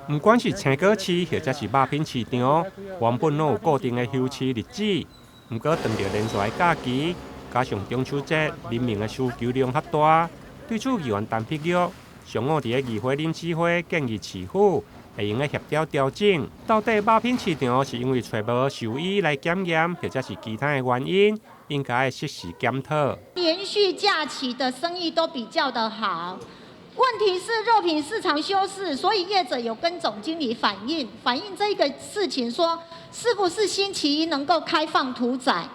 不管是青果市或者是肉品市场，原本拢有固定的休市日子，不过当着连续的假期，加上中秋节，人民的需求量较大，对此议员陈碧玉上午伫个议会临时会建议市府会用个协调调整，到底肉品市场是因为找无兽医来检验，或者是其他的原因，应该适时检讨。连续假期的生意都比较的好，问题是肉品市场休市，所以业者有跟总经理反映这个事情，说是不是星期一能够开放屠宰？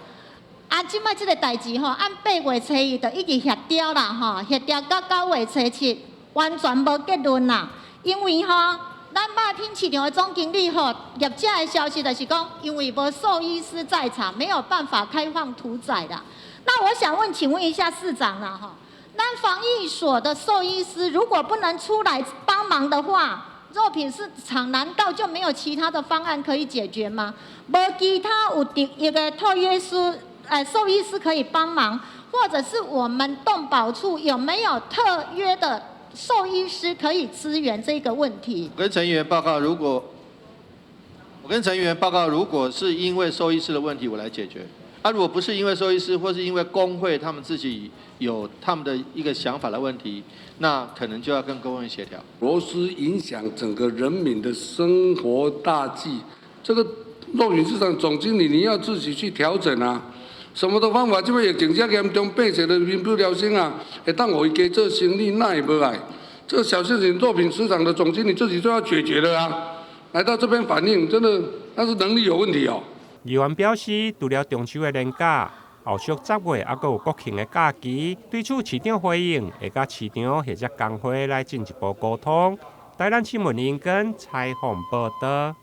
啊，即摆即个代志吼，按8月初一就已经协调啦吼，协调到9月初7，完全无结论啦。因为吼，咱肉品市场的总经理吼，业者的消息就是讲，因为无兽医师在场，没有办法开放屠宰啦。那我想请问一下市长啦吼，咱防疫所的兽医师如果不能出来帮忙的话，肉品市场难道就没有其他的方案可以解决吗？无其他有一个特约师。兽医师可以帮忙，或者是我们动保处有没有特约的兽医师可以支援这个问题？我跟陈议员报告，如果是因为兽医师的问题，我来解决。如果不是因为兽医师，或是因为工会他们自己有他们的一个想法的问题，那可能就要跟工会协调。螺丝影响整个人民的生活大计，这个肉品市场总经理你要自己去调整啊。什么的方法？这个疫情遮严重，百姓的民不聊生啊！会当互伊加做生意，那也无碍。这个小市井肉品市场的总经理自己就要解决了啊！来到这边反映，真的那是能力有问题哦。议员表示，除了中秋的连假，后续10月还佫有国庆的假期，对此市长回应，会甲市场或者工会来进一步沟通。台南新闻林根采访报道。